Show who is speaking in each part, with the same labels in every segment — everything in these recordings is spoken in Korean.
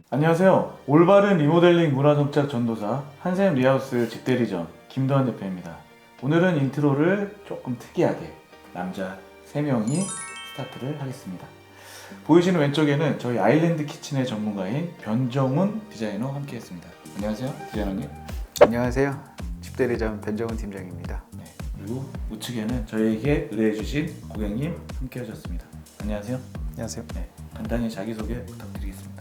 Speaker 1: 안녕하세요. 올바른 리모델링 문화정착 전도사 한샘 리하우스 집대리점 김도환 대표입니다. 오늘은 인트로를 조금 특이하게 남자 3명이 스타트를 하겠습니다. 보이시는 왼쪽에는 저희 아일랜드 키친의 전문가인 변정훈 디자이너 함께 했습니다. 안녕하세요, 디자이너님.
Speaker 2: 안녕하세요. 집대리점 변정훈 팀장입니다.
Speaker 1: 네, 그리고 우측에는 저희에게 의뢰해주신 고객님 함께 하셨습니다. 안녕하세요.
Speaker 3: 안녕하세요.
Speaker 1: 네, 간단히 자기소개 부탁드리겠습니다.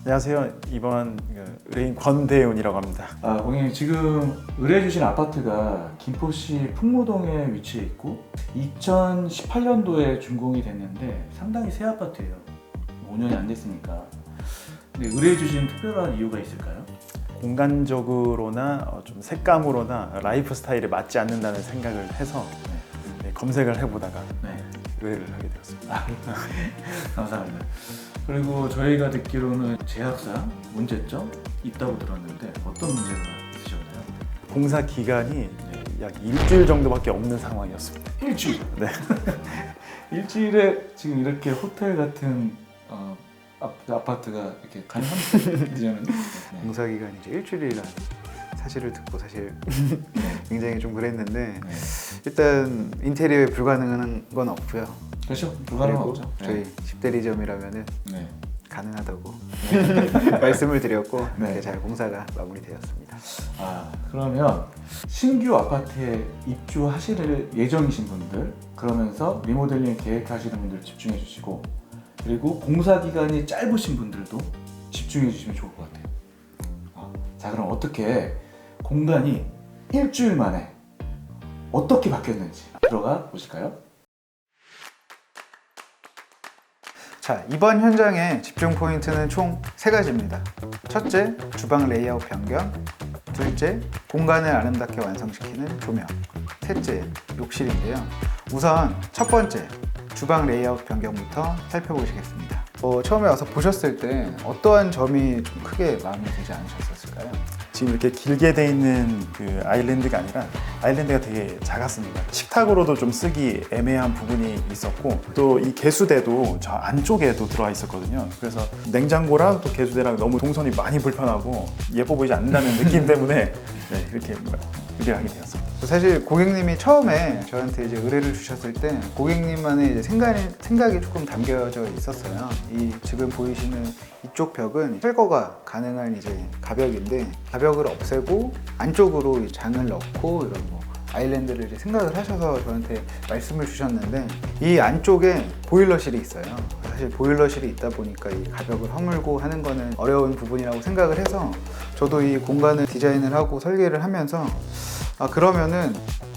Speaker 3: 안녕하세요. 이번 의뢰인 권대훈이라고 합니다.
Speaker 1: 고객님, 지금 의뢰해주신 아파트가 김포시 풍무동에 위치해 있고 2018년도에 준공이 됐는데 상당히 새 아파트예요. 5년이 안 됐으니까. 근데 의뢰해주신 특별한 이유가 있을까요?
Speaker 3: 공간적으로나 좀 색감으로나 라이프 스타일에 맞지 않는다는 생각을 해서 검색을 해보다가
Speaker 1: 네.
Speaker 3: 의뢰를 하게 되었습니다.
Speaker 1: 감사합니다. 그리고 저희가 듣기로는 제약상 문제점 있다고 들었는데 어떤 문제가 있으셨나요?
Speaker 3: 공사 기간이 약 일주일 정도밖에 없는 상황이었습니다.
Speaker 1: 일주일?
Speaker 3: 네.
Speaker 1: 일주일에 지금 이렇게 호텔 같은 아파트가 이렇게 가능합니까? 디자이너님? 네.
Speaker 2: 공사 기간이 이제 일주일이라는 사실을 듣고 사실 굉장히 좀 그랬는데
Speaker 1: 네.
Speaker 2: 일단 인테리어에 불가능한 건 없고요.
Speaker 1: 그렇죠. 불가능한
Speaker 2: 그리고
Speaker 1: 거죠.
Speaker 2: 저희 집대리점이라면은
Speaker 1: 네.
Speaker 2: 가능하다고 말씀을 드렸고
Speaker 1: 네.
Speaker 2: 이렇게 잘 공사가 마무리되었습니다.
Speaker 1: 그러면 신규 아파트에 입주하실 예정이신 분들, 그러면서 리모델링 계획하시는 분들 집중해 주시고, 그리고 공사 기간이 짧으신 분들도 집중해 주시면 좋을 것 같아요. 자, 그럼 어떻게 공간이 일주일 만에 어떻게 바뀌었는지 들어가 보실까요?
Speaker 2: 자, 이번 현장의 집중 포인트는 총 3가지입니다. 첫째, 주방 레이아웃 변경. 둘째, 공간을 아름답게 완성시키는 조명. 셋째, 욕실인데요. 우선 첫 번째, 주방 레이아웃 변경부터 살펴보시겠습니다. 처음에 와서 보셨을 때 어떠한 점이 좀 크게 마음에 들지 않으셨을까요?
Speaker 3: 지금 이렇게 길게 돼 있는 그 아일랜드가 아니라 아일랜드가 되게 작았습니다. 식탁으로도 좀 쓰기 애매한 부분이 있었고, 또 이 개수대도 저 안쪽에도 들어와 있었거든요. 그래서 냉장고랑 또 개수대랑 너무 동선이 많이 불편하고 예뻐 보이지 않는다는 느낌 때문에 이렇게 의뢰하게 되었습니다.
Speaker 2: 사실 고객님이 처음에 저한테 이제 의뢰를 주셨을 때 고객님만의 이제 생각이 조금 담겨져 있었어요. 이 지금 보이시는 이쪽 벽은 철거가 가능한 이제 가벽인데, 가벽을 없애고 안쪽으로 장을 넣고 이런 아일랜드를 이제 생각을 하셔서 저한테 말씀을 주셨는데, 이 안쪽에 보일러실이 있어요. 사실 보일러실이 있다 보니까 이 가벽을 허물고 하는 거는 어려운 부분이라고 생각을 해서 저도 이 공간을 디자인을 하고 설계를 하면서 그러면은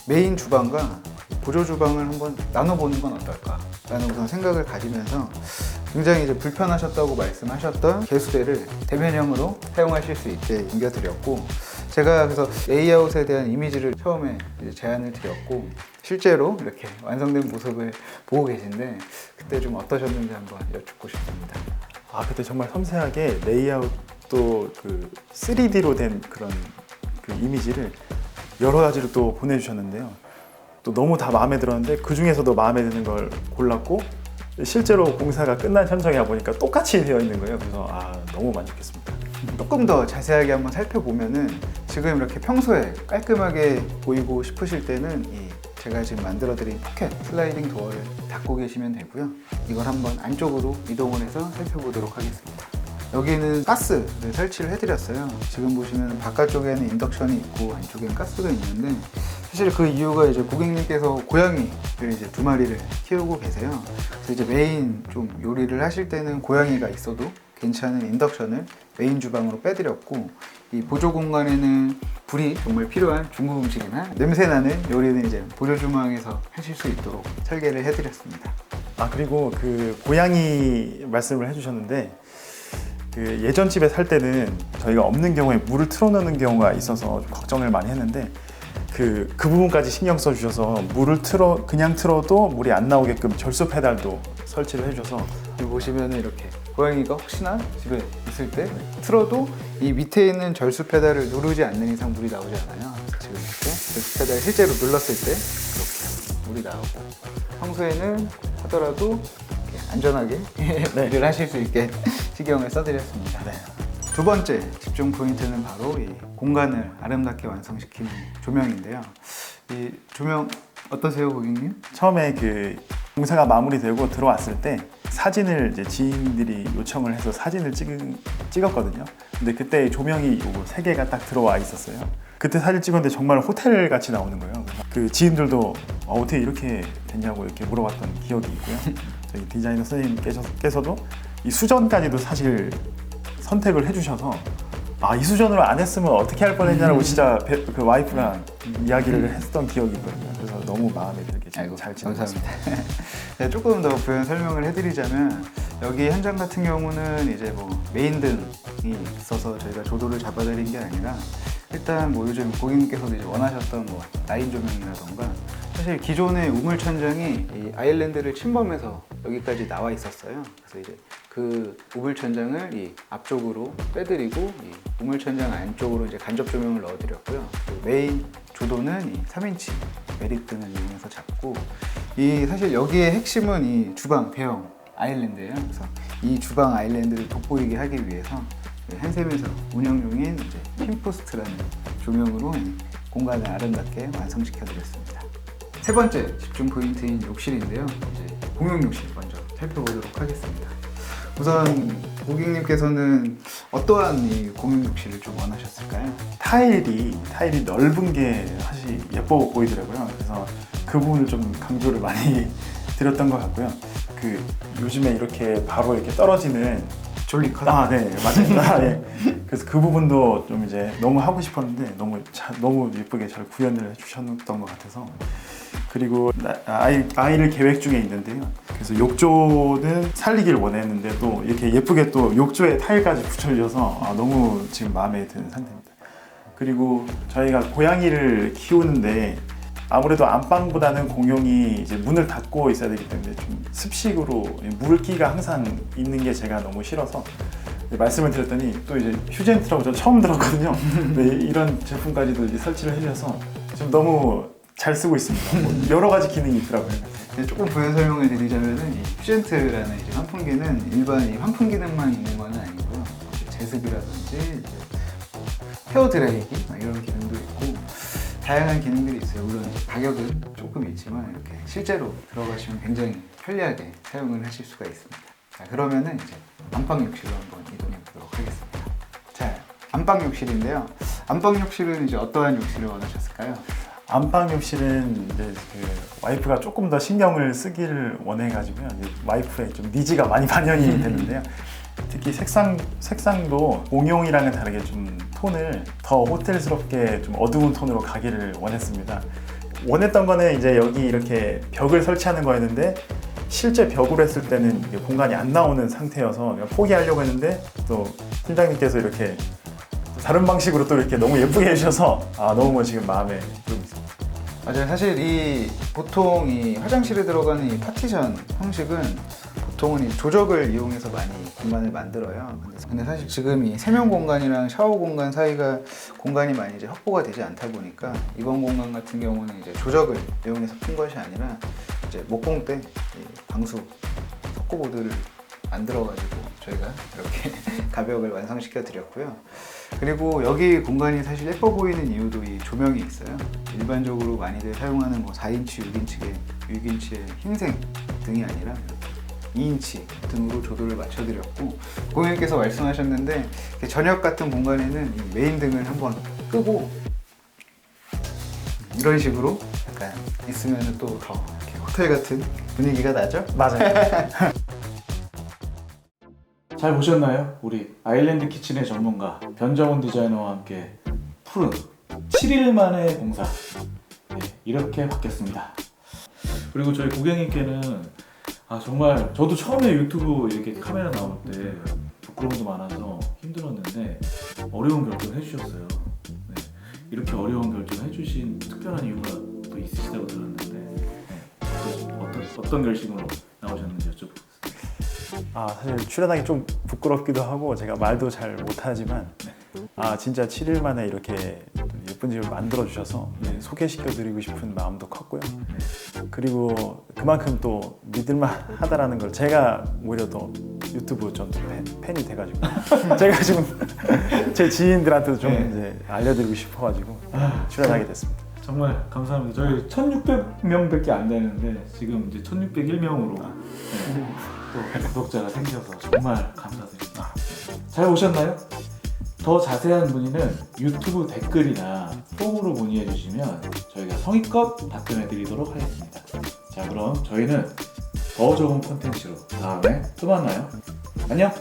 Speaker 2: 메인 주방과 보조 주방을 한번 나눠보는 건 어떨까 라는 우선 생각을 가지면서 굉장히 이제 불편하셨다고 말씀하셨던 개수대를 대면형으로 사용하실 수 있게 옮겨드렸고, 제가 그래서 레이아웃에 대한 이미지를 처음에 이제 제안을 드렸고 실제로 이렇게 완성된 모습을 보고 계신데 그때 좀 어떠셨는지 한번 여쭙고 싶습니다.
Speaker 3: 그때 정말 섬세하게 레이아웃도 그 3D로 된 그런 그 이미지를 여러 가지로 또 보내주셨는데요. 또 너무 다 마음에 들었는데 그 중에서도 마음에 드는 걸 골랐고, 실제로 공사가 끝난 현장에 와보니까 똑같이 되어 있는 거예요. 그래서 너무 만족했습니다.
Speaker 2: 조금 더 자세하게 한번 살펴보면은 지금 이렇게 평소에 깔끔하게 보이고 싶으실 때는 제가 지금 만들어드린 포켓 슬라이딩 도어를 닫고 계시면 되고요. 이걸 한번 안쪽으로 이동을 해서 살펴보도록 하겠습니다. 여기는 가스를 설치를 해드렸어요. 지금 보시면 바깥쪽에는 인덕션이 있고 안쪽에는 가스가 있는데, 사실 그 이유가 이제 고객님께서 고양이를 이제 2마리를 키우고 계세요. 그래서 이제 메인 좀 요리를 하실 때는 고양이가 있어도 괜찮은 인덕션을 메인 주방으로 빼드렸고, 이 보조 공간에는 불이 정말 필요한 중국 음식이나 냄새나는 요리는 이제 보조 주방에서 하실 수 있도록 설계를 해드렸습니다.
Speaker 3: 그리고 그 고양이 말씀을 해주셨는데, 그 예전 집에 살 때는 저희가 없는 경우에 물을 틀어놓는 경우가 있어서 좀 걱정을 많이 했는데, 그 부분까지 신경 써주셔서 물을 그냥 틀어도 물이 안 나오게끔 절수 페달도 설치를 해주셔서,
Speaker 2: 여기 보시면 이렇게 고양이가 혹시나 집에 있을 때 틀어도 이 밑에 있는 절수 페달을 누르지 않는 이상 물이 나오지 않아요. 지금 이렇게 엑스 페달 실제로 눌렀을 때 이렇게 물이 나오고, 평소에는 하더라도 이렇게 안전하게 일을 하실 수 있게 시경을 써드렸습니다.
Speaker 3: 네.
Speaker 2: 두 번째 집중 포인트는 바로 이 공간을 아름답게 완성시키는 조명인데요. 이 조명 어떠세요, 고객님?
Speaker 3: 처음에 그 공사가 마무리되고 들어왔을 때 사진을 이제 지인들이 요청을 해서 사진을 찍었거든요. 근데 그때 조명이 요거 3개가 딱 들어와 있었어요. 그때 사진 찍었는데 정말 호텔 같이 나오는 거예요. 그 지인들도 어떻게 이렇게 됐냐고 이렇게 물어봤던 기억이 있고요. 저희 디자이너 선생님께서도 이 수전까지도 사실 선택을 해주셔서 이 수전으로 안 했으면 어떻게 할 뻔했냐고 진짜 그 와이프랑 이야기를 했던 기억이 있거든요. 그래서 너무 마음에 들게 지금 잘 지내고 있습니다.
Speaker 2: 감사합니다. 네, 조금 더 부연 설명을 해드리자면, 여기 현장 같은 경우는 이제 뭐 메인 등이 있어서 저희가 조도를 잡아드린 게 아니라, 일단 뭐 요즘 고객님께서도 이제 원하셨던 뭐 라인 조명이라던가, 사실 기존의 우물 천장이 이 아일랜드를 침범해서 여기까지 나와 있었어요. 그래서 이제 그 우물 천장을 이 앞쪽으로 빼드리고, 이 우물 천장 안쪽으로 이제 간접 조명을 넣어드렸고요. 그 메인 조도는 이 3인치 메릭 등을 이용해서 잡고, 이 사실 여기의 핵심은 이 주방 대형 아일랜드예요. 그래서 이 주방 아일랜드를 돋보이게 하기 위해서 한샘에서 운영중인 이제 핀포스트라는 조명으로 공간을 아름답게 완성시켜 드렸습니다. 세 번째 집중 포인트인 욕실인데요. 이제 공용 욕실 먼저 살펴보도록 하겠습니다. 우선 고객님께서는 어떠한 이 공용 욕실을 좀 원하셨을까요?
Speaker 3: 타일이 넓은 게 사실 예뻐 보이더라고요. 그래서 그 부분을 좀 강조를 많이 드렸던 것 같고요. 그 요즘에 이렇게 바로 이렇게 떨어지는
Speaker 2: 졸리컷?
Speaker 3: 네, 맞습니다. 예. 그래서 그 부분도 좀 이제 너무 하고 싶었는데 너무 예쁘게 잘 구현을 해주셨던 것 같아서. 그리고 아이를 계획 중에 있는데요. 그래서 욕조는 살리길 원했는데 또 이렇게 예쁘게 또 욕조에 타일까지 붙여주셔서 너무 지금 마음에 드는 상태입니다. 그리고 저희가 고양이를 키우는데 아무래도 안방보다는 공용이 이제 문을 닫고 있어야 되기 때문에 좀 습식으로 물기가 항상 있는 게 제가 너무 싫어서 말씀을 드렸더니 또 이제 휴젠트라고 저 처음 들었거든요. 이런 제품까지도 이제 설치를 해주셔서 지금 너무 잘 쓰고 있습니다. 뭐 여러 가지 기능이 있더라고요.
Speaker 2: 네, 조금 부연 설명을 드리자면은 이 휴젠트라는 이제 환풍기는 일반 이 환풍 기능만 있는 건 아니고요. 제습이라든지 이제 헤어 드라이기 이런 기능도 있고 다양한 기능들이 있어요. 물론 가격은 조금 있지만 이렇게 실제로 들어가시면 굉장히 편리하게 사용을 하실 수가 있습니다. 자, 그러면은 이제 안방 욕실로 한번 이동해 보도록 하겠습니다. 자, 안방 욕실인데요. 안방 욕실은 이제 어떠한 욕실을 원하셨을까요?
Speaker 3: 안방 욕실은 이제 그 와이프가 조금 더 신경을 쓰기를 원해가지고요. 이제 와이프의 좀 니즈가 많이 반영이 됐는데요. 특히 색상도 공용이랑은 다르게 좀 톤을 더 호텔스럽게 좀 어두운 톤으로 가기를 원했습니다. 원했던 거는 이제 여기 이렇게 벽을 설치하는 거였는데 실제 벽으로 했을 때는 이게 공간이 안 나오는 상태여서 그냥 포기하려고 했는데 또 팀장님께서 이렇게 다른 방식으로 또 이렇게 너무 예쁘게 해주셔서 너무 지금 마음에 들고 있습니다.
Speaker 2: 맞아요. 사실 보통 이 화장실에 들어가는 이 파티션 형식은 보통은 이 조적을 이용해서 많이 공간을 만들어요. 근데 사실 지금 이 세면 공간이랑 샤워 공간 사이가 공간이 많이 이제 확보가 되지 않다 보니까 이번 공간 같은 경우는 이제 조적을 이용해서 푼 것이 아니라 이제 목공 때 방수 석고보드를 만들어가지고 저희가 이렇게 가벽을 완성시켜 드렸고요. 그리고 여기 공간이 사실 예뻐 보이는 이유도 이 조명이 있어요. 일반적으로 많이들 사용하는 뭐 4인치, 6인치의 흰색 등이 아니라 2인치 등으로 조도를 맞춰드렸고, 고객님께서 말씀하셨는데 저녁 같은 공간에는 이 메인 등을 한번 끄고 이런 식으로 약간 있으면 또 더 호텔 같은 분위기가 나죠?
Speaker 3: 맞아요.
Speaker 1: 잘 보셨나요? 우리 아일랜드 키친의 전문가 변정훈 디자이너와 함께 푸른 7일 만의 공사 이렇게 바뀌었습니다. 그리고 저희 고객님께는 정말 저도 처음에 유튜브 이렇게 카메라 나올 때 부끄러움도 많아서 힘들었는데 어려운 결정을 해주셨어요. 네, 이렇게 어려운 결정을 해주신 특별한 이유가 또 있으시다고 들었는데 어떤 결심으로 나오셨는지 여쭤보겠습니다.
Speaker 3: 사실 출연하기 좀 부끄럽기도 하고 제가 말도 잘 못하지만 진짜 7일 만에 이렇게 싶은 집을 만들어 주셔서 소개시켜 드리고 싶은 마음도 컸고요. 그리고 그만큼 또 믿을만하다라는 걸 제가 오히려 더 유튜브 전 팬이 돼가지고 제가 지금 제 지인들한테도 좀 이제 알려드리고 싶어가지고 출연하게 됐습니다.
Speaker 1: 정말 감사합니다. 저희 1,600명밖에 안 되는데 지금 이제 1,601명으로 또 구독자가 생겨서 정말 감사드립니다. 잘 오셨나요? 더 자세한 문의는 유튜브 댓글이나 폼으로 문의해 주시면 저희가 성의껏 답변해 드리도록 하겠습니다. 자, 그럼 저희는 더 좋은 콘텐츠로 다음에 또 만나요. 안녕!